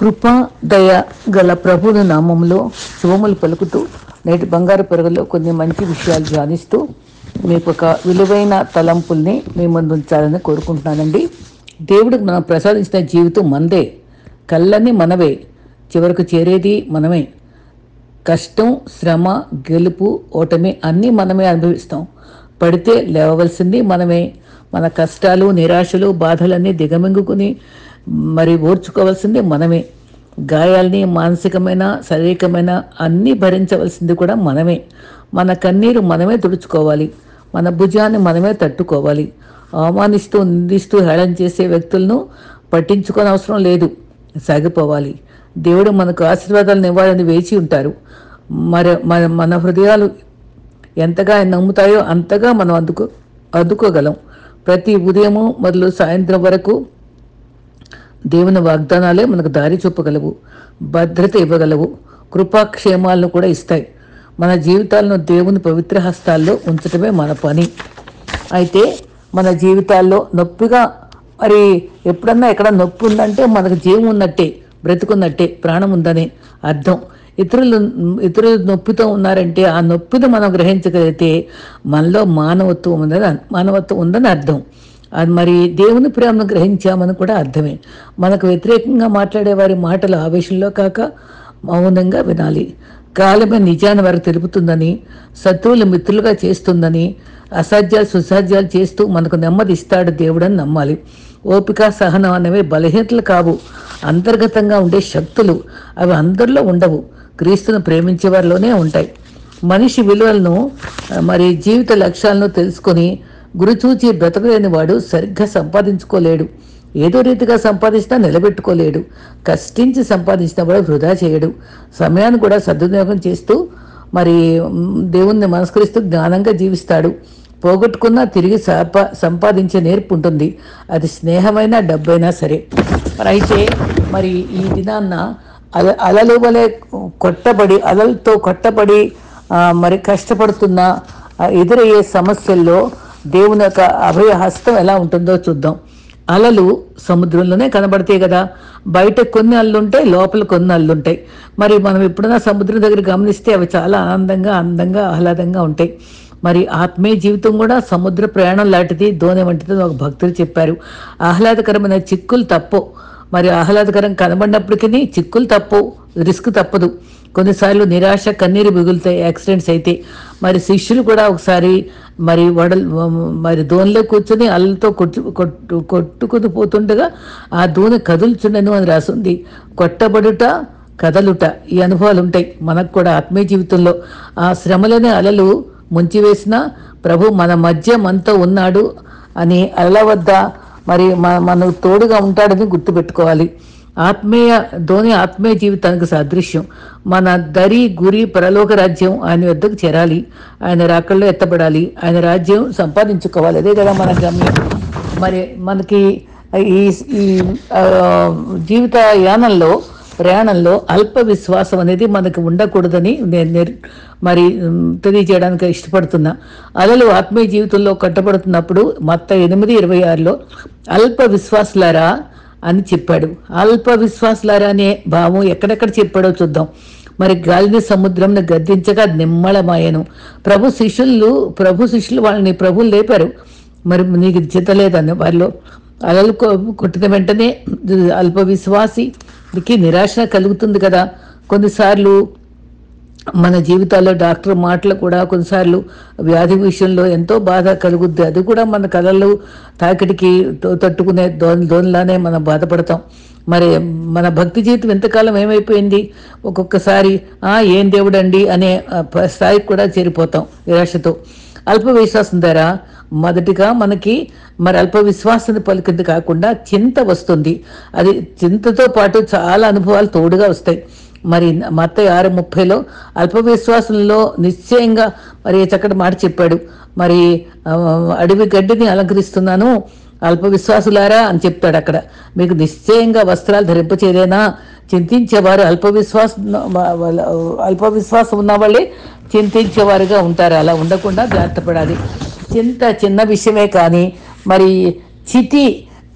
కృపా దయ గల ప్రభుని నామంలో శుభములు పలుకుతూ నేటి బంగారు పెరుగులో కొన్ని మంచి విషయాలు ధ్యానిస్తూ మీకు ఒక విలువైన తలంపుల్ని మీ ముందు ఉంచాలని కోరుకుంటున్నానండి. దేవుడికి మనం ప్రసాదించిన జీవితం మనదే, కళ్ళని మనవే, చివరకు చేరేది మనమే. కష్టం, శ్రమ, గెలుపు, ఓటమి అన్నీ మనమే అనుభవిస్తాం. పడితే లేవవలసింది మనమే. మన కష్టాలు, నిరాశలు, బాధలన్నీ దిగమింగుకుని మరి ఓర్చుకోవాల్సింది మనమే. గాయాల్ని మానసికమైన, శారీరకమైన అన్నీ భరించవలసింది కూడా మనమే. మన కన్నీరు మనమే తుడుచుకోవాలి. మన భుజాన్ని మనమే తట్టుకోవాలి. అవమానిస్తూ, నిందిస్తూ, హేళన చేసే వ్యక్తులను పట్టించుకోని అవసరం లేదు, సాగిపోవాలి. దేవుడు మనకు ఆశీర్వాదాలను ఇవ్వాలని వేచి ఉంటారు. మన హృదయాలు ఎంతగా ఆయన నమ్ముతాయో అంతగా మనం అందుకోగలం. ప్రతి ఉదయము మొదలు సాయంత్రం వరకు దేవుని వాగ్దానాలే మనకు దారి చూపగలవు, భద్రత ఇవ్వగలవు, కృపాక్షేమాలను కూడా ఇస్తాయి. మన జీవితాలను దేవుని పవిత్ర హస్తాల్లో ఉంచటమే మన పని. అయితే మన జీవితాల్లో నొప్పిగా మరి ఎప్పుడన్నా ఎక్కడ నొప్పి ఉందంటే మనకు జీవం ఉన్నట్టే, బ్రతుకున్నట్టే, ప్రాణం ఉందని అర్థం. ఇతరులు నొప్పితో ఉన్నారంటే ఆ నొప్పిని మనం గ్రహించగలిగితే మనలో మానవత్వం ఉందని అర్థం. అది మరి దేవుని ప్రేమను గ్రహించామని కూడా అర్థమే. మనకు వ్యతిరేకంగా మాట్లాడే వారి మాటలు ఆవేశంలో కాక మౌనంగా వినాలి. కాలమే నిజాన్ని వారికి తెలుపుతుందని, శత్రువులు మిత్రులుగా చేస్తుందని, అసాధ్యాలు సుసాధ్యాలు చేస్తూ మనకు నెమ్మది ఇస్తాడు దేవుడని నమ్మాలి. ఓపిక, సహనం అనేవి బలహీనతలు కావు, అంతర్గతంగా ఉండే శక్తులు. అవి అందరిలో ఉండవు, క్రీస్తును ప్రేమించే వారిలోనే ఉంటాయి. మనిషి విలువలను మరి జీవిత లక్ష్యాలను తెలుసుకొని గురిచూచి బ్రతకలేని వాడు సరిగ్గా సంపాదించుకోలేడు. ఏదో రీతిగా సంపాదించినా నిలబెట్టుకోలేడు. కష్టించి సంపాదించిన వాడు వృధా చేయడు. సమయాన్ని కూడా సద్వినియోగం చేస్తూ మరి దేవుణ్ణి మనస్కరిస్తూ జ్ఞానంగా జీవిస్తాడు. పోగొట్టుకున్నా తిరిగి సంపాదించే నేర్పు ఉంటుంది. అది స్నేహమైనా డబ్బైనా సరే. అయితే మరి ఈ దినాన్న అలలు వలె అలలతో కొట్టబడి మరి కష్టపడుతున్న ఎదురయ్యే సమస్యల్లో దేవుని యొక్క అభయ హస్తం ఎలా ఉంటుందో చూద్దాం. అలలు సముద్రంలోనే కనబడతాయి కదా. బయట కొన్ని అల్లుంటాయి, లోపల కొన్ని అల్లుంటాయి. మరి మనం ఎప్పుడైనా సముద్రం దగ్గర గమనిస్తే అవి చాలా అందంగా ఆహ్లాదంగా ఉంటాయి. మరి ఆత్మీయ జీవితం కూడా సముద్ర ప్రయాణం లాంటిది, దోణి వంటిది ఒక భక్తులు చెప్పారు. ఆహ్లాదకరమైన చిక్కులు తప్పవు. మరి ఆహ్లాదకరం కనబడినప్పటికీ చిక్కులు తప్పవు, రిస్క్ తప్పదు. కొన్నిసార్లు నిరాశ, కన్నీరు మిగులుతాయి యాక్సిడెంట్స్ అయితే. మరి శిష్యులు కూడా ఒకసారి మరి దోణిలో కూర్చొని అల్లతో కొట్టుకుని పోతుండగా ఆ దోణి కదులుచుండను అని రాసింది. కొట్టబడుట, కదలుట, ఈ అనుభవాలు ఉంటాయి మనకు కూడా ఆత్మీయ జీవితంలో. ఆ శ్రమలనే అలలు ముంచివేసిన ప్రభు మన మధ్య మనతో ఉన్నాడు అని అలల వద్ద మరి మనకు తోడుగా ఉంటాడని గుర్తుపెట్టుకోవాలి. ఆత్మీయ జీవితానికి సాదృశ్యం. మన దరి, గురి, పరలోక రాజ్యం ఆయన వద్దకు చేరాలి. ఆయన రాకల్లో ఎత్తబడాలి. ఆయన రాజ్యం సంపాదించుకోవాలి. అదే కదా మన గమ్యం. మరి మనకి ఈ జీవిత ప్రయాణంలో అల్ప విశ్వాసం అనేది మనకు ఉండకూడదని నేను మరి తెలియజేయడానికి ఇష్టపడుతున్నా. అలలు ఆత్మీయ జీవితంలో కట్టబడుతున్నప్పుడు మత్తయి 8:26 అల్ప విశ్వాసులారా అని చెప్పాడు. అల్ప విశ్వాసులారా అనే భావం ఎక్కడెక్కడ చెప్పాడో చూద్దాం. మరి గాలిని, సముద్రంను గద్దించగా నిమ్మళమాయను. ప్రభు శిష్యులు వాళ్ళని ప్రభువు లేపారు. మరి నీకు చిత్తలేదని వారిలో అలలు కొట్టిన వెంటనే అల్ప విశ్వాసికి నిరాశ కలుగుతుంది కదా. కొన్నిసార్లు మన జీవితాల్లో డాక్టర్ మాటలు కూడా కొన్నిసార్లు వ్యాధి విషయంలో ఎంతో బాధ కలుగుద్ది. అది కూడా మన కళలు తాకిడికి తట్టుకునే దోనిలానే మనం బాధపడతాం. మరి మన భక్తి జీవితం ఎంతకాలం ఏమైపోయింది? ఒక్కొక్కసారి ఏం దేవుడండి అనే స్థాయికి కూడా చేరిపోతాం నిరాశతో. అల్ప విశ్వాసం ద్వారా మొదటిగా మనకి మరి అల్ప విశ్వాసాన్ని పలికింది కాకుండా చింత వస్తుంది. అది చింతతో పాటు చాలా అనుభవాలు తోడుగా వస్తాయి. మరి మత్తయి 6:30 అల్ప విశ్వాసంలో నిశ్చయంగా మరి చక్కటి మాట చెప్పాడు. మరి అడవి గడ్డిని అలంకరిస్తున్నాను అల్ప విశ్వాసులారా అని చెప్తాడు అక్కడ. మీకు నిశ్చయంగా వస్త్రాలు ధరింపచేదేనా? చింతించేవారు అల్ప విశ్వాసం ఉన్న వాళ్ళే చింతించేవారుగా ఉంటారు. అలా ఉండకుండా జాగ్రత్త పడాలి. చిన్న విషయమే కానీ మరి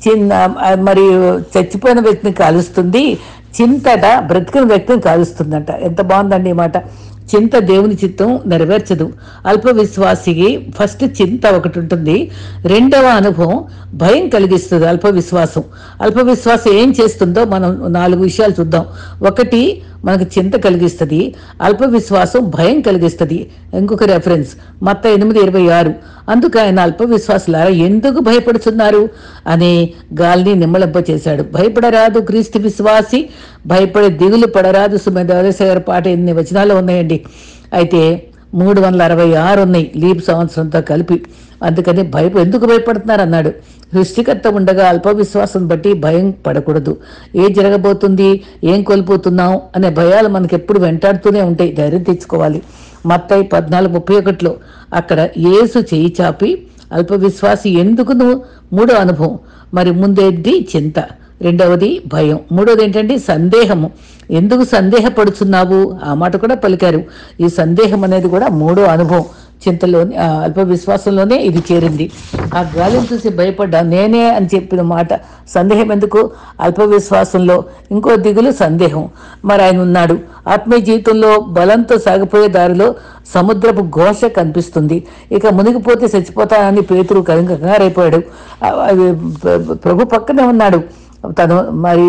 చిన్న మరి చచ్చిపోయిన వ్యక్తిని కాలుస్తుంది, చింతట బ్రతికిన వ్యక్తిని కాలుస్తుందంట. ఎంత బాగుందండి ఈ మాట. చింత దేవుని చిత్తం నెరవేర్చదు. అల్ప విశ్వాసికి ఫస్ట్ చింత ఒకటి ఉంటుంది. రెండవ అనుభవం భయం కలిగిస్తుంది. అల్ప విశ్వాసం ఏం చేస్తుందో మనం 4 విషయాలు చూద్దాం. ఒకటి, మనకు చింత కలిగిస్తుంది. అల్ప విశ్వాసం భయం కలిగిస్తుంది. ఇంకొక రెఫరెన్స్ మత్తయి 8:26, అందుకు ఆయన అల్ప విశ్వాసులారా ఎందుకు భయపడుతున్నారు అని గాలిని నిమ్మళంప చేశాడు. భయపడరాదు క్రీస్తు విశ్వాసి, భయపడే దిగులు పడరాదు సుమేధ పాట ఎన్ని వచనాలు ఉన్నాయండి. అయితే 366 ఉన్నాయి లీప్ సంవత్సరంతో కలిపి. అందుకని ఎందుకు భయపడుతున్నారు అన్నాడు. సృష్టికర్త ఉండగా అల్ప విశ్వాసం బట్టి భయం పడకూడదు. ఏం జరగబోతుంది, ఏం కోల్పోతున్నాం అనే భయాలు మనకి ఎప్పుడు వెంటాడుతూనే ఉంటాయి. ధైర్యం తెచ్చుకోవాలి. మత్తయి 14:31 అక్కడ యేసు చేయి చాపి అల్ప విశ్వాసి ఎందుకును. మూడో అనుభవం, మరి ముందేది చింత, రెండవది భయం, మూడవది ఏంటంటే సందేహము. ఎందుకు సందేహపడుతున్నావు ఆ మాట కూడా పలికారు. ఈ సందేహం అనేది కూడా మూడో అనుభవం. చింతలోని అల్ప విశ్వాసంలోనే ఇది చేరింది. ఆ గాలిని చూసి భయపడ్డా నేనే అని చెప్పిన మాట. సందేహం ఎందుకు? అల్ప విశ్వాసంలో ఇంకో దిగులు సందేహం. మరి ఆయన ఉన్నాడు. ఆత్మీయ జీవితంలో బలంతో సాగిపోయే దారిలో సముద్రపు ఘోష కనిపిస్తుంది. ఇక మునిగిపోతే చచ్చిపోతానని పేతురు కంగారైపోయాడు. ప్రభు పక్కనే ఉన్నాడు. తను మరి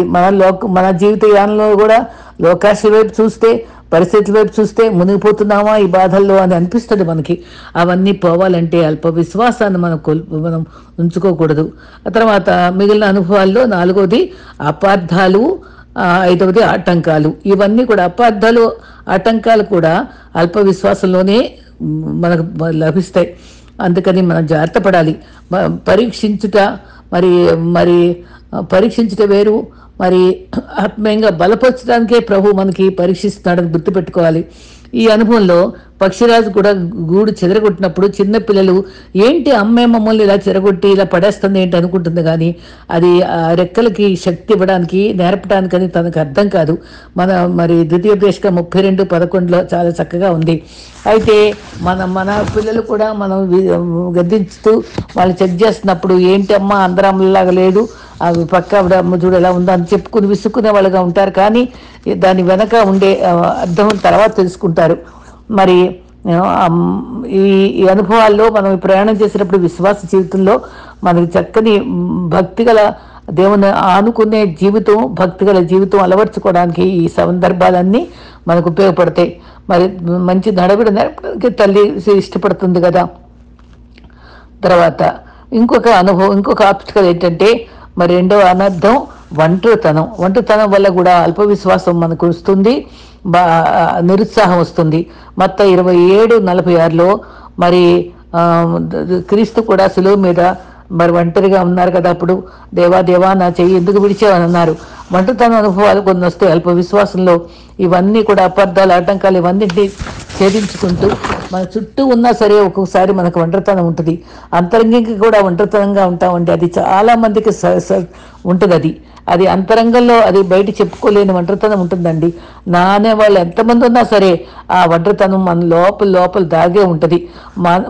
మన జీవిత యానంలో కూడా లోకాశ వైపు చూస్తే, పరిస్థితుల వైపు చూస్తే మునిగిపోతున్నామా ఈ బాధల్లో అని అనిపిస్తుంది మనకి. అవన్నీ పోవాలంటే అల్ప విశ్వాసాన్ని మనం ఉంచుకోకూడదు. ఆ తర్వాత మిగిలిన అనుభవాల్లో 4వది అపార్థాలు, 5వది ఆటంకాలు. ఇవన్నీ కూడా అపార్థాలు, ఆటంకాలు కూడా అల్ప విశ్వాసంలోనే మనకు లభిస్తాయి. అందుకని మనం జాగ్రత్త పడాలి. పరీక్షించుట వేరు, మరి ఆత్మీయంగా బలపరచడానికే ప్రభు మనకి పరీక్షిస్తున్నాడని గుర్తుపెట్టుకోవాలి. ఈ అనుభవంలో పక్షిరాజు కూడా గూడు చెదరగొట్టినప్పుడు చిన్నపిల్లలు ఏంటి అమ్మే మమ్మల్ని ఇలా చెరగొట్టి ఇలా పడేస్తుంది ఏంటి అనుకుంటుంది. కానీ అది ఆ రెక్కలకి శక్తి ఇవ్వడానికి, నేర్పడానికి అని తనకు అర్థం కాదు. మరి ద్వితీయోపదేశకం 32:11 చాలా చక్కగా ఉంది. అయితే మన పిల్లలు కూడా మనం గద్దించుతూ వాళ్ళు చెక్ చేస్తున్నప్పుడు ఏంటి అమ్మ అందరంలాగా లేదు, అవి పక్క అమ్మ చూడు ఎలా ఉందో అని చెప్పుకుని విసుక్కునే వాళ్ళుగా ఉంటారు. కానీ దాని వెనక ఉండే అర్థం తర్వాత తెలుసుకుంటారు. మరి ఈ అనుభవాల్లో మనం ప్రయాణం చేసేటప్పుడు విశ్వాస జీవితంలో మనకి చక్కని భక్తిగల దేవుని ఆనుకునే జీవితం, భక్తిగల జీవితం అలవర్చుకోవడానికి ఈ సందర్భాలన్నీ మనకు ఉపయోగపడతాయి. మరి మంచి నడవడి నడపడానికి తల్లి ఇష్టపడుతుంది కదా. తర్వాత ఇంకొక అనుభవం, ఇంకొక ఆప్టికల్ ఏంటంటే మరి రెండవ అనర్థం ఒంటరితనం వల్ల కూడా అల్ప విశ్వాసం మనకు వస్తుంది, నిరుత్సాహం వస్తుంది. మత్తయి 27:46 మరి క్రీస్తు కూడా శిలువ మీద మరి ఒంటరిగా ఉన్నారు కదా. అప్పుడు దేవా నా చెయ్యి ఎందుకు విడిచావని అన్నారు. ఒంటరితనం అనుభవాలు కొన్ని వస్తాయి అల్ప విశ్వాసంలో. ఇవన్నీ కూడా అపార్థాలు, ఆటంకాలు ఇవన్నీ ఛేదించుకుంటూ మన చుట్టూ ఉన్నా సరే ఒక్కొక్కసారి మనకు ఒంటరితనం ఉంటుంది. అంతరంగికి కూడా ఒంటరితనంగా ఉంటామండి. అది చాలా మందికి ఉంటుంది. అది అంతరంగంలో అది బయట చెప్పుకోలేని ఒంటరితనం ఉంటుందండి. నా అనే వాళ్ళు ఎంతమంది ఉన్నా సరే ఆ ఒంటరితనం మన లోపల దాగే ఉంటుంది.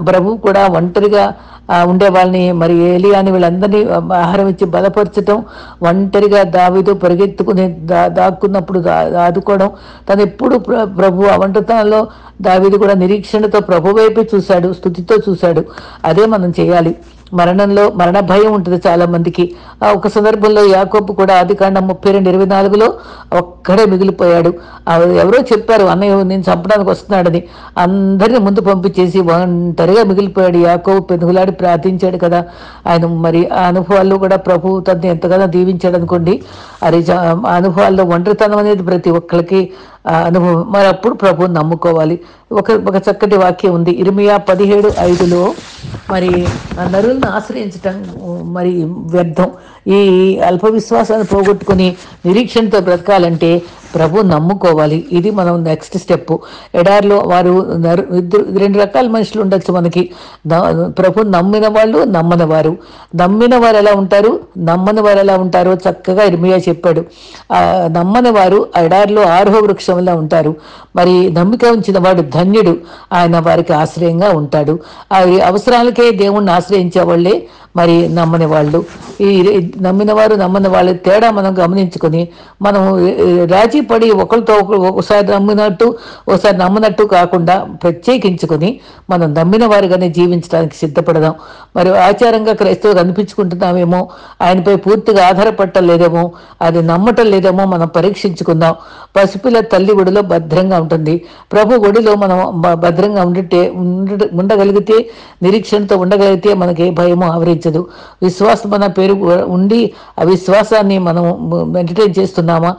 ప్రభు కూడా ఒంటరిగా ఉండే వాళ్ళని, మరి ఏలియాని వీళ్ళందరినీ ఆహారం ఇచ్చి బలపరచడం, ఒంటరిగా దావీదు పరిగెత్తుకుని దాక్కున్నప్పుడు ఆదుకోవడం, తను ఎప్పుడు ప్రభు ఆ ఒంటరితనంలో దావీదు కూడా నిరీక్షణతో ప్రభు వైపు చూశాడు, స్తుతితో చూశాడు. అదే మనం చేయాలి. మరణ భయం ఉంటుంది చాలా మందికి. ఒక సందర్భంలో యాకోబు కూడా ఆదికాండం 32:24 ఒక్కడే మిగిలిపోయాడు. ఎవరో చెప్పారు అన్నయ్య నేను చంపడానికి వస్తున్నాడని. అందరిని ముందు పంపించేసి ఒంటరిగా మిగిలిపోయాడు. యాకోబు పెనుగులాడి ప్రార్థించాడు కదా. ఆయన మరి ఆ అనుభవాల్లో కూడా ప్రభు తనని ఎంతగానో దీవించాడు అనుకోండి. అది అనుభవాల్లో ఒంటరితనం అనేది ప్రతి ఒక్కరికి అనుభవం. మరి అప్పుడు ప్రభువుని నమ్ముకోవాలి. ఒక చక్కటి వాక్యం ఉంది ఇర్మియా 17:5 మరి నరులను ఆశ్రయించటం మరి వ్యర్థం. ఈ అల్ప విశ్వాసాన్ని పోగొట్టుకుని నిరీక్షణతో బ్రతకాలంటే ప్రభు నమ్ముకోవాలి. ఇది మనం నెక్స్ట్ స్టెప్. ఎడారిలో వారు 2 రకాల మనుషులు ఉండొచ్చు మనకి. ప్రభు నమ్మిన వాళ్ళు, నమ్మని వారు. నమ్మిన వారు ఎలా ఉంటారు, నమ్మని వారు ఎలా ఉంటారో చక్కగా ఇర్మియా చెప్పాడు. నమ్మని వారు ఎడారిలో ఆరోహ వృక్షంలా ఉంటారు. మరి నమ్మిక ఉంచిన వాడు ధన్యుడు, ఆయన వారికి ఆశ్రయంగా ఉంటాడు. ఆ అవసరాలకే దేవుణ్ణి ఆశ్రయించే వాళ్ళే మరి నమ్మని వాళ్ళు. ఈ నమ్మిన వారు నమ్మని వాళ్ళ తేడా మనం గమనించుకొని మనం రాజీ పడి ఒకరితో ఒకరు ఒకసారి నమ్మినట్టు ఒకసారి నమ్మనట్టు కాకుండా ప్రత్యేకించుకొని మనం నమ్మిన వారిగానే జీవించడానికి సిద్ధపడదాం. మరి ఆచారంగా క్రైస్తవులు అనిపించుకుంటున్నామేమో, ఆయనపై పూర్తిగా ఆధారపడలేదేమో, అది నమ్మటం లేదేమో మనం పరీక్షించుకుందాం. పసిపిల్ల తల్లి ఒడిలో భద్రంగా ఉంటుంది. ప్రభు ఒడిలో మనం భద్రంగా ఉండగలిగితే, నిరీక్షణతో ఉండగలిగితే మనకి ఏ భయమో ఆవరించదు. విశ్వాసం అన్న పేరు ఉండి ఆ విశ్వాసాన్ని మనం ఎంటర్టైన్ చేస్తున్నామా?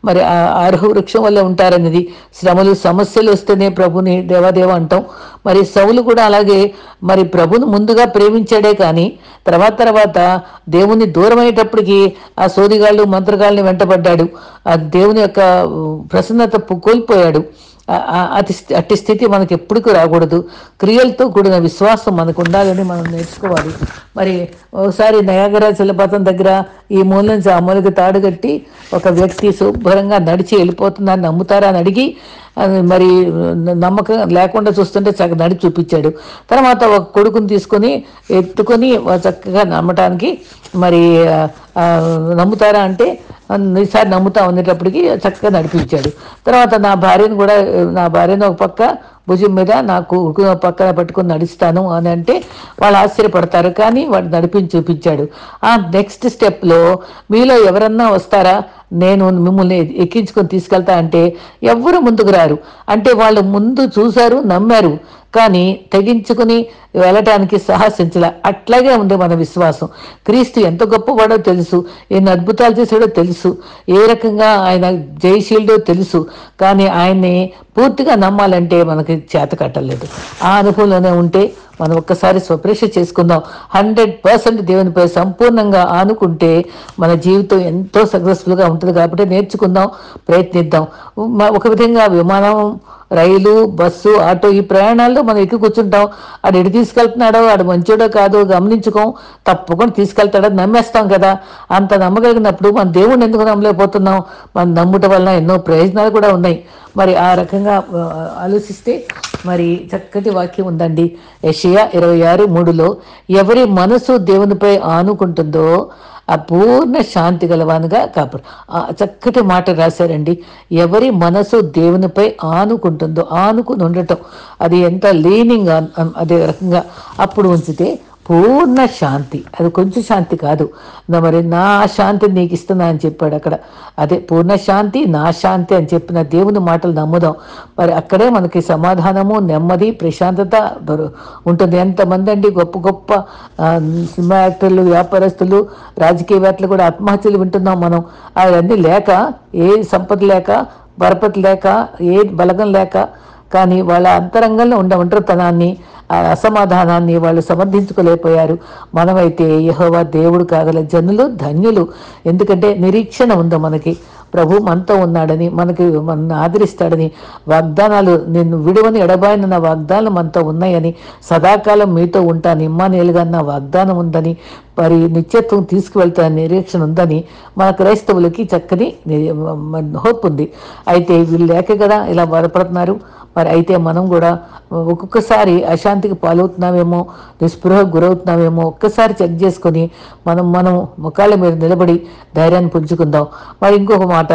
మరి ఆ అర్హ వృక్షం వల్ల ఉంటారనేది. శ్రమలు సమస్యలు వస్తేనే ప్రభుని దేవాదేవ అంటాం. మరి సౌలు కూడా అలాగే మరి ప్రభుని ముందుగా ప్రేమించాడే కానీ తర్వాత దేవుని దూరం అయ్యేటప్పటికి ఆ సోదిగాళ్ళు మంత్రగాళ్ళని వెంటబడ్డాడు. ఆ దేవుని యొక్క ప్రసన్నత కోల్పోయాడు. అట్టి స్థితి మనకి ఎప్పటికీ రాకూడదు. క్రియలతో కూడిన విశ్వాసం మనకు ఉండాలని మనం నేర్చుకోవాలి. మరి ఒకసారి నయాగరా జలపాతం దగ్గర ఈ మూల నుంచి ఆ మూలకి తాడు కట్టి ఒక వ్యక్తి శుభ్రంగా నడిచి వెళ్ళిపోతుందని నమ్ముతారా అని అడిగి మరి నమ్మకం లేకుండా చూస్తుంటే చక్కగా నడిచి చూపించాడు. తర్వాత ఒక కొడుకుని తీసుకొని ఎత్తుకొని చక్కగా నమ్మటానికి మరి నమ్ముతారా అంటే ఈసారి నమ్ముతా ఉండేటప్పటికి చక్కగా నడిపించాడు. తర్వాత నా భార్యను ఒక పక్క భుజం మీద నా కొడుకు పక్కన పట్టుకొని నడుస్తాను అని అంటే వాళ్ళు ఆశ్చర్యపడతారు. కానీ వాడు నడిపించి చూపించాడు. ఆ నెక్స్ట్ స్టెప్లో మీలో ఎవరన్నా వస్తారా, నేను మిమ్మల్ని ఎక్కించుకొని తీసుకెళ్తా అంటే ఎవ్వరు ముందుకు రారు. అంటే వాళ్ళు ముందు చూశారు, నమ్మారు, కానీ తెగించుకుని వెళ్ళటానికి సాహసించలే. అట్లాగే ఉంది మన విశ్వాసం. క్రీస్తు ఎంత గొప్పవాడో తెలుసు, ఎన్ని అద్భుతాలు చేశాడో తెలుసు, ఏ రకంగా ఆయన జయశీలుడో తెలుసు. కానీ ఆయన్ని పూర్తిగా నమ్మాలంటే మనకి చేత కట్టలేదు. ఆ అనుభవంలోనే ఉంటే మనం ఒక్కసారి స్వప్రేక్ష చేసుకుందాం. 100% దేవునిపై సంపూర్ణంగా ఆనుకుంటే మన జీవితం ఎంతో సక్సెస్ఫుల్గా ఉంటుంది. కాబట్టి నేర్చుకుందాం, ప్రయత్నిద్దాం. ఒక విధంగా విమానం, రైలు, బస్సు, ఆటో ఈ ప్రయాణాల్లో మనం ఎక్కి కూర్చుంటాం. ఆడు ఎటు తీసుకెళ్తున్నాడో, ఆడు మంచోడో కాదో గమనించుకోం, తప్పకుండా తీసుకెళ్తాడని నమ్మేస్తాం కదా. అంత నమ్మగలిగినప్పుడు మన దేవుణ్ణి ఎందుకు నమ్మలేకపోతున్నాం? మనం నమ్ముట వలన ఎన్నో ప్రయోజనాలు కూడా ఉన్నాయి. మరి ఆ రకంగా ఆలోచిస్తే మరి చక్కటి వాక్యం ఉందండి. యెషయా 26:3లో ఎవరి మనసు దేవునిపై ఆనుకుంటుందో ఆ పూర్ణ శాంతి గలవానుగా కాపాడు. చక్కటి మాట రాశారండి. ఎవరి మనసు దేవునిపై ఆనుకుంటుందో, ఆనుకుని ఉండటం, అది ఎంత లీనింగ్ అదే రకంగా అప్పుడు ఉంచితే పూర్ణ శాంతి. అది కొంచెం శాంతి కాదు. మరి నా శాంతి నీకు ఇస్తున్నా అని చెప్పాడు అక్కడ. అదే పూర్ణ శాంతి, నా శాంతి అని చెప్పిన దేవుని మాటలు నమ్ముదాం. మరి అక్కడే మనకి సమాధానము, నెమ్మది, ప్రశాంతత ఉంటుంది. ఎంతమంది అండి గొప్ప గొప్ప సినిమా యాక్టర్లు, వ్యాపారస్తులు, రాజకీయవేత్తలు కూడా ఆత్మహత్యలు వింటున్నాం మనం. అవన్నీ లేక, ఏ సంపద లేక, బరపతి లేక, ఏ బలగం లేక, కానీ వాళ్ళ అంతరంగంలో ఉండే ఒంటరితనాన్ని, ఆ అసమాధానాన్ని వాళ్ళు సమర్థించుకోలేకపోయారు. మనమైతే యెహోవా దేవుడు కాగల జనులు ధన్యులు. ఎందుకంటే నిరీక్షణ ఉందో మనకి. ప్రభు మనతో ఉన్నాడని, మనల్ని ఆదరిస్తాడని, వాగ్దానాలు నిన్ను విడువని ఎడబాయిన నా వాగ్దానాలు మనతో ఉన్నాయని, సదాకాలం మీతో ఉంటాను ఇమ్మానుయేలుగా నా వాగ్దానం ఉందని, మరి నిత్యత్వం తీసుకువెళ్తానని నిరీక్షణ ఉందని మన క్రైస్తవులకి చక్కని హోప్ ఉంది. అయితే వీళ్ళు లేక కదా ఇలా బాధపడుతున్నారు. మరి అయితే మనం కూడా ఒక్కొక్కసారి అశాంతికి పాలవుతున్నామేమో, నిస్పృహకు గురవుతున్నామేమో ఒక్కసారి చెక్ చేసుకొని మనం ముఖాల మీద నిలబడి ధైర్యాన్ని పుంజుకుందాం. మరి ఇంకొక మాట,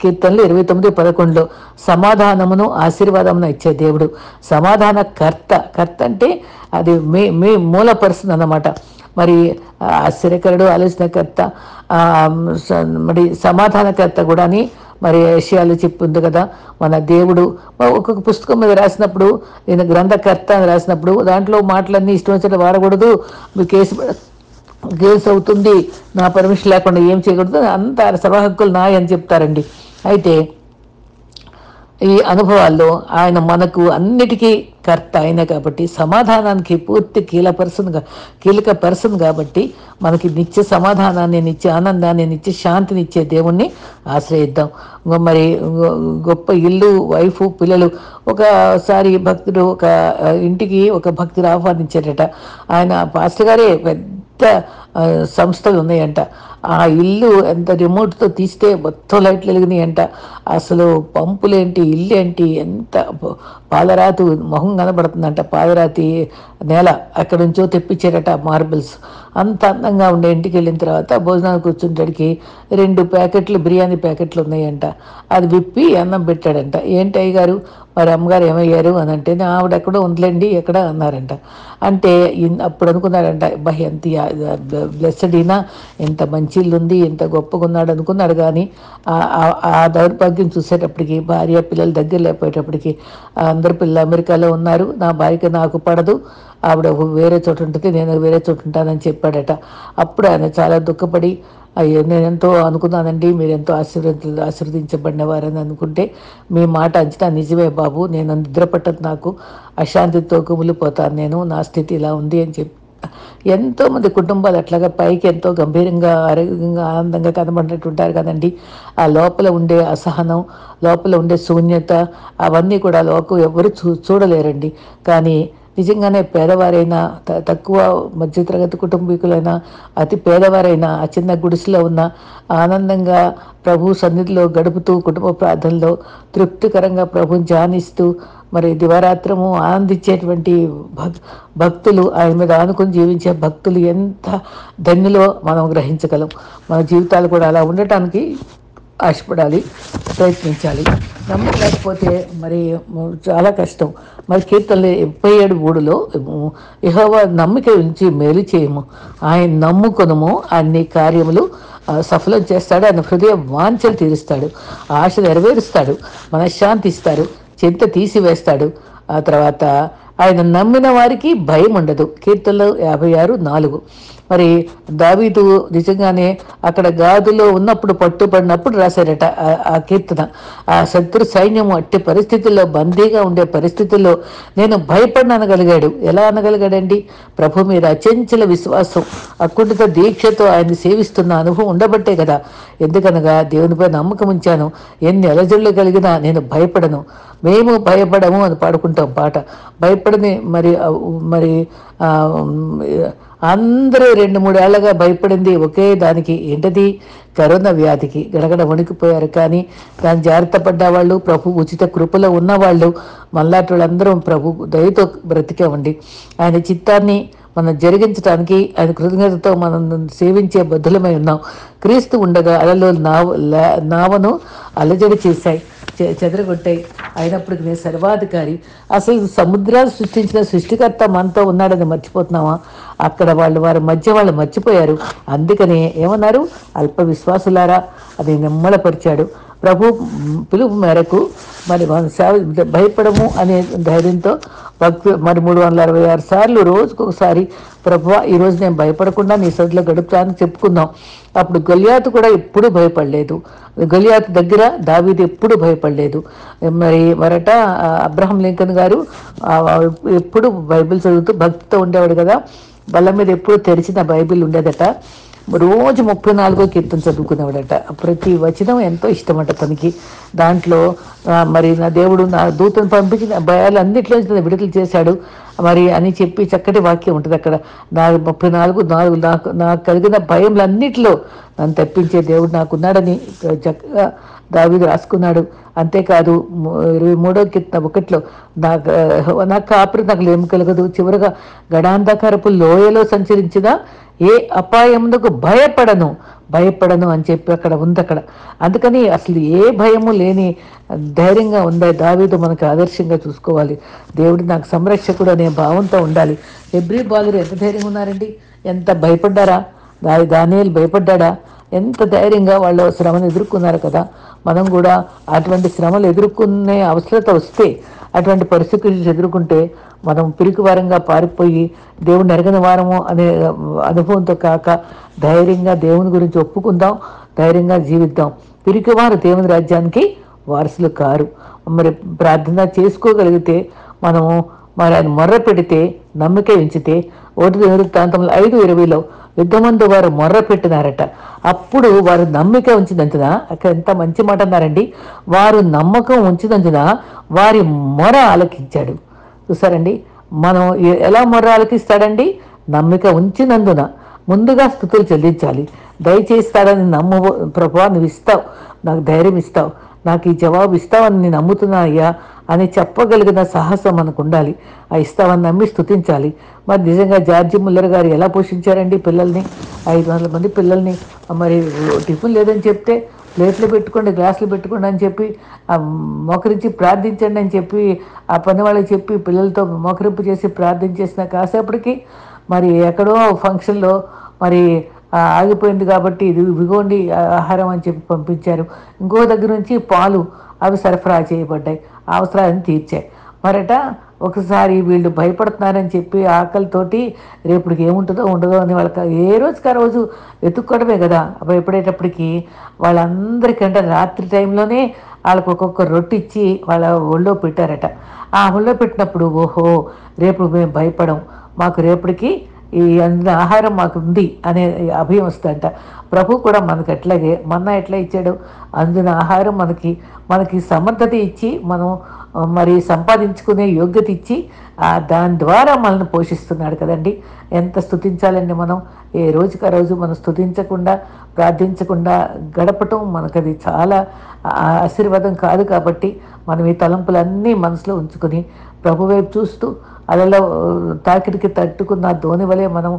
కీర్తనలు 29:11 సమాధానమును ఆశీర్వాదమును ఇచ్చే దేవుడు. సమాధాన కర్త అంటే అది మీ మూల పర్సన్ అన్నమాట. మరి ఆశ్చర్యకరుడు, ఆలోచనకర్త, మరి సమాధానకర్త కూడా అని మరి విషయాలు చెప్పింది కదా మన దేవుడు. ఒక్కొక్క పుస్తకం మీద రాసినప్పుడు, నేను గ్రంథకర్త అని రాసినప్పుడు దాంట్లో మాటలన్నీ ఇష్టం వచ్చినట్టు వాడకూడదు, మీ కేసు అవుతుంది, నా పర్మిషన్ లేకుండా ఏం చేయకూడదు, అంత సభా హక్కులు నాయ అని చెప్తారండి. అయితే ఈ అనుభవాల్లో ఆయన మనకు అన్నిటికీ కర్త అయిన కాబట్టి, సమాధానానికి పూర్తి కీలక పర్సన్ కాబట్టి మనకి నిత్య సమాధానాన్ని, నిత్య ఆనందాన్ని, నిత్య శాంతిని ఇచ్చే దేవుణ్ణి ఆశ్రయిద్దాం. మరి గొప్ప ఇల్లు, వైఫ్, పిల్లలు. ఒకసారి భక్తుడు ఒక ఇంటికి ఒక భక్తుడు ఆహ్వానించారట. ఆయన పాస్టర్ గారే పెద్ద సంస్థలు ఉన్నాయంట. ఆ ఇల్లు ఎంత రిమోట్తో తీస్తే మొత్తం లైట్లు వెలిగినాయంట. అసలు పంపులేంటి, ఇల్లు ఏంటి, ఎంత పాలరాతి మొహం కనబడుతుందంట. పాలరాతి నేల అక్కడి నుంచో తెప్పించారట, మార్బుల్స్. అంత అందంగా ఉండే ఇంటికి వెళ్ళిన తర్వాత భోజనానికి కూర్చుంటాడికి 2 ప్యాకెట్లు బిర్యానీ ప్యాకెట్లు ఉన్నాయంట. అది విప్పి అన్నం పెట్టాడంట. ఏంటి అయ్య గారు మరి అమ్మగారు ఏమయ్యారు అని అంటే, ఆవిడ ఎక్కడో ఉందిలేండి ఎక్కడ అన్నారంట. అంటే అప్పుడు అనుకున్నాడంట, అబ్బా ఎంత బ్లెస్సడ్ అయినా, ఎంత మంచి ఇల్లు ఉంది, ఎంత గొప్పగా ఉన్నాడు అనుకున్నాడు. కానీ ఆ దౌర్భాగ్యం చూసేటప్పటికి భార్య పిల్లల దగ్గర లేకపోయేటప్పటికి అందరు పిల్లలు అమెరికాలో ఉన్నారు, నా భార్యకి నాకు పడదు, ఆవిడ వేరే చోట ఉంటుంది, నేను వేరే చోట ఉంటానని చెప్పాడట. అప్పుడు ఆయన చాలా దుఃఖపడి, అయ్యో నేను ఎంతో అనుకున్నానండి, మీరు ఎంతో ఆశీర్వదించబడినవారని అనుకుంటే మీ మాట అంచనా నిజమే బాబు, నేను నిద్ర పట్టదు, నాకు అశాంతితో కుమిలిపోతాను, నేను నా స్థితి ఇలా ఉంది అని చెప్పి ఎంతోమంది కుటుంబాలు అట్లాగా పైకి ఎంతో గంభీరంగా ఆరోగ్యంగా ఆనందంగా కనబడినట్టు ఉంటారు కదండి. ఆ లోపల ఉండే అసహనం, లోపల ఉండే శూన్యత, అవన్నీ కూడా లోకం ఎవరు చూడలేరండి. కానీ నిజంగానే పేదవారైనా, తక్కువ మధ్యతరగతి కుటుంబీకులైనా, అతి పేదవారైనా ఆ చిన్న గుడిసెలో ఉన్న ఆనందంగా ప్రభు సన్నిధిలో గడుపుతూ కుటుంబ ప్రార్థనలో తృప్తికరంగా ప్రభుని ధ్యానిస్తూ మరి దివారాత్రము ఆనందించేటువంటి భక్తులు, ఆయన మీద ఆనుకొని జీవించే భక్తులు ఎంత ధన్యులో మనం గ్రహించగలం. మన జీవితాలు కూడా అలా ఉండటానికి ఆశపడాలి, ప్రయత్నించాలి. నమ్మలేకపోతే మరి చాలా కష్టం. మరి కీర్తనలు 77:3లో యెహోవా నమ్మిక ఉంచి మేలు చేయము, ఆయన నమ్ముకొనుము, అన్ని కార్యములు సఫలం చేస్తాడు, ఆయన హృదయ వాంఛలు తీరుస్తాడు, ఆశ నెరవేరుస్తాడు, మనశ్శాంతి ఇస్తాడు, చింత తీసివేస్తాడు. ఆ తర్వాత ఆయన నమ్మిన వారికి భయం ఉండదు. కీర్తనలు 56:4. మరి దావీదు నిజంగానే అక్కడ గాదులో ఉన్నప్పుడు పట్టుబడినప్పుడు రాశారట ఆ కీర్తన. ఆ శత్రు సైన్యము అట్టి పరిస్థితుల్లో, బందీగా ఉండే పరిస్థితుల్లో నేను భయపడిన అనగలిగాడు. ఎలా అనగలిగాడండి? ప్రభు మీద అచంచల విశ్వాసం, అకుంఠిత దీక్షతో ఆయన్ని సేవిస్తున్న అనుభవం ఉండబట్టే కదా. ఎందుకనగా దేవునిపై నమ్మకం ఉంచాను, ఎన్ని అలజడులు కలిగినా నేను భయపడను, మేము భయపడము అని పాడుకుంటాం పాట. భయపడని మరి మరి అందరూ 2-3 ఏళ్లగా భయపడింది ఒకే దానికి, ఏంటది? కరోనా వ్యాధికి గడగడ వణికిపోయారు. కానీ దాని జాగ్రత్త పడ్డవాళ్ళు, ప్రభు ఉచిత కృపలో ఉన్నవాళ్ళు, మళ్ళాటి వాళ్ళందరం ప్రభు దయతో బ్రతికేవండి. ఆయన చిత్తాన్ని మనం జరిగించడానికి ఆయన కృతజ్ఞతతో మనం సేవించే బద్ధులమై ఉన్నాం. క్రీస్తు ఉండగా అలలో నావను అలజడి చేశాయి, చెదరగొట్టాయి. అయినప్పటికీ నేను సర్వాధికారి. అసలు సముద్రాలు సృష్టించిన సృష్టికర్త మనతో ఉన్నాడని మర్చిపోతున్నామా? అక్కడ వారి మధ్య వాళ్ళు మర్చిపోయారు. అందుకనే ఏమన్నారు? అల్ప విశ్వాసులారా అది నిమ్మలపరిచాడు. ప్రభు పిలుపు మేరకు మరి మనం భయపడము అనే ధైర్యంతో మరి 366 సార్లు రోజుకొకసారి ప్రభువా ఈరోజు నేను భయపడకుండా నీ సొంతలో గడుపుతానని చెప్పుకుందాం. అప్పుడు గొలియాతు కూడా ఎప్పుడూ భయపడలేదు. గొలియాతు దగ్గర దావీదు ఎప్పుడు భయపడలేదు. మరట అబ్రహం లింకన్ గారు ఎప్పుడు బైబిల్ చదువుతూ భక్తితో ఉండేవాడు కదా. బల్ల మీద ఎప్పుడు తెరిచిన బైబిల్ ఉండేదట. రోజు 34వ కీర్తన చదువుకునేవాడట. ప్రతి వచనం ఎంతో ఇష్టమట తనకి. దాంట్లో మరి నా దేవుడు నా దూతను పంపించిన భయాలన్నింటిలో విడుదల చేశాడు మరి అని చెప్పి చక్కటి వాక్యం ఉంటుంది అక్కడ. 34:4 నాకు కలిగిన భయంలన్నిటిలో నన్ను తప్పించే దేవుడు నాకున్నాడని చక్కగా దావీదు రాసుకున్నాడు. అంతేకాదు 23వ కీర్తన 1లో నాకు కాపురం నాకు ఏమి కలగదు, చివరగా గడాంధకారపు లోయలో సంచరించిన ఏ అపాయమునకు భయపడను అని చెప్పి అక్కడ ఉంది అక్కడ. అందుకని అసలు ఏ భయము లేని ధైర్యంగా ఉందా దావీదు మనకు ఆదర్శంగా చూసుకోవాలి. దేవుడు నాకు సంరక్షకుడు అనే భావంతో ఉండాలి. హెబ్రీ బాలురు ఎంత ధైర్యంగా ఉన్నారండి, ఎంత భయపడ్డారా? దానియేలు భయపడ్డా? ఎంత ధైర్యంగా వాళ్ళు శ్రమను ఎదుర్కొన్నారు కదా. మనం కూడా అటువంటి శ్రమలు ఎదుర్కొనే అవసరత వస్తే, అటువంటి పరిస్థితులు ఎదుర్కొంటే మనం పిరికివారంగా పారిపోయి దేవుని ఎరగని వారము అనే అనుభవంతో కాక ధైర్యంగా దేవుని గురించి ఒప్పుకుందాం, ధైర్యంగా జీవిద్దాం. పిరికివారు దేవుని రాజ్యానికి వారసులు కారు. మరి ప్రార్థన చేసుకోగలిగితే మనము మరి ఆయన మొర్ర పెడితే, నమ్మిక ఉంచితే 1 యుద్ధమందు వారు మొర్ర పెట్టినారట. అప్పుడు వారు నమ్మిక ఉంచినందున, అక్కడ ఎంత మంచి మాట అన్నారండి, వారు నమ్మకం ఉంచినందున వారి మొర ఆలకించాడు. చూసారండి, మనం ఎలా మొర్ర ఆలకిస్తాడండి? నమ్మిక ఉంచినందున. ముందుగా స్తుతులు చెల్లించాలి. దయచేస్తాడని నమ్ము ప్రభువా, నువ్వు ఇస్తావు, నాకు ధైర్యం ఇస్తావు, నాకు ఈ జవాబు ఇస్తావని నేను నమ్ముతున్నా అయ్యా అని చెప్పగలిగిన సాహసం మనకు ఉండాలి. ఆ ఇస్తావని నమ్మి స్తుతించాలి. మరి నిజంగా జార్జి ముల్లర్ గారు ఎలా పోషించారండి పిల్లల్ని, 500 మంది పిల్లల్ని. మరి టిఫిన్ లేదని చెప్తే ప్లేట్లు పెట్టుకోండి, గ్లాసులు పెట్టుకోండి అని చెప్పి, మోకరించి ప్రార్థించండి అని చెప్పి, ఆ పని వాళ్ళకి చెప్పి పిల్లలతో మోకరింపు చేసి ప్రార్థన చేసిన కాసేపటికి మరి ఎక్కడో ఫంక్షన్లో మరి ఆగిపోయింది కాబట్టి ఇది ఇదిగోండి ఆహారం అని చెప్పి పంపించారు. ఇంకో దగ్గర నుంచి పాలు అవి సరఫరా చేయబడ్డాయి, అవసరాలను తీర్చాయి. మరట ఒకసారి వీళ్ళు భయపడుతున్నారని చెప్పి ఆకలితోటి రేపటికి ఏముంటుందో ఉండదో అని వాళ్ళకి ఏ రోజుకి ఆ రోజు వెతుక్కోవడమే కదా. భయపడేటప్పటికి వాళ్ళందరికంటే రాత్రి టైంలోనే వాళ్ళకి ఒక్కొక్క రొట్టె ఇచ్చి వాళ్ళ ఒళ్ళో పెట్టారట. ఆ ఒళ్ళో పెట్టినప్పుడు ఓహో రేపు మేము భయపడం, మాకు రేపటికి ఈ అందిన ఆహారం మాకు ఉంది అనే అభయం వస్తుందంట. ప్రభు కూడా మనకు అట్లాగే మన్నా ఎట్లా ఇచ్చాడు, అందిన ఆహారం మనకి సమర్థత ఇచ్చి మనం మరి సంపాదించుకునే యోగ్యత ఇచ్చి దాని ద్వారా మనల్ని పోషిస్తున్నాడు కదండి. ఎంత స్తుతించాలండి మనం. ఏ రోజుకి ఆ రోజు మనం స్తుతించకుండా ప్రార్థించకుండా గడపటం మనకది చాలా ఆశీర్వాదం కాదు. కాబట్టి మనం ఈ తలంపులన్నీ మనసులో ఉంచుకొని ప్రభు వైపు చూస్తూ అలలో తాకిడికి తట్టుకున్న ధోని వలె మనం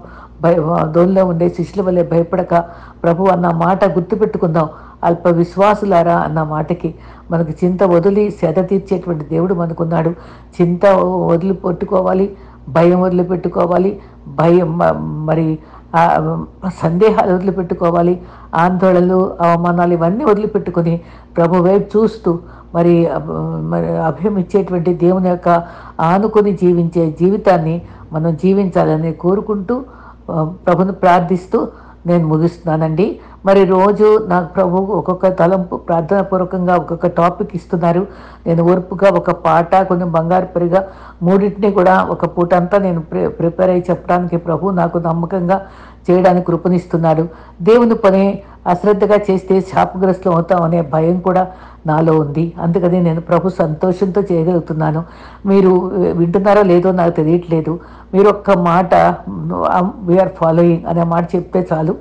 ధోనిలో ఉండే శిష్యుల వలె భయపడక ప్రభు అన్న మాట గుర్తుపెట్టుకుందాం. అల్ప విశ్వాసులారా అన్న మాటకి మనకి చింత వదిలి సేద తీర్చేటువంటి దేవుడు మనకున్నాడు. చింత వదిలిపెట్టుకోవాలి, భయం వదిలిపెట్టుకోవాలి, మరి సందేహాలు వదిలిపెట్టుకోవాలి, ఆందోళనలు అవమానాలు ఇవన్నీ వదిలిపెట్టుకొని ప్రభు వైపు చూస్తూ మరి అభయం ఇచ్చేటువంటి దేవుని యొక్క ఆనుకొని జీవించే జీవితాన్ని మనం జీవించాలని కోరుకుంటూ ప్రభుని ప్రార్థిస్తూ నేను ముగిస్తున్నానండి. మరి రోజు నాకు ప్రభు ఒక్కొక్క తలంపు ప్రార్థనాపూర్వకంగా ఒక్కొక్క టాపిక్ ఇస్తున్నారు. నేను ఓర్పుగా ఒక పాట, కొంచెం బంగారు పరిగా మూడింటిని కూడా ఒక పూట అంతా నేను ప్రిపేర్ అయ్యి చెప్పడానికి ప్రభు నాకు నమ్మకంగా చేయడానికి కృపనిస్తున్నాడు. దేవుని పని అశ్రద్ధగా చేస్తే శాపగ్రస్తులం అవుతాం అనే భయం కూడా నాలో ఉంది. అందుకని నేను ప్రభు సంతోషంతో చేయగలుగుతున్నాను. మీరు వింటున్నారో లేదో నాకు తెలియట్లేదు. మీరు ఒక్క మాట వీఆర్ ఫాలోయింగ్ అనే మాట చెప్తే చాలు,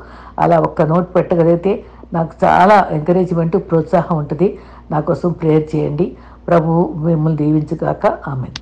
అలా ఒక్క నోట్ పెట్టగలిగితే నాకు చాలా ఎంకరేజ్మెంట్, ప్రోత్సాహం ఉంటుంది. నా కోసం ప్రేయర్ చేయండి. ప్రభు మిమ్మల్ని దీవించుగాక. ఆమేన్.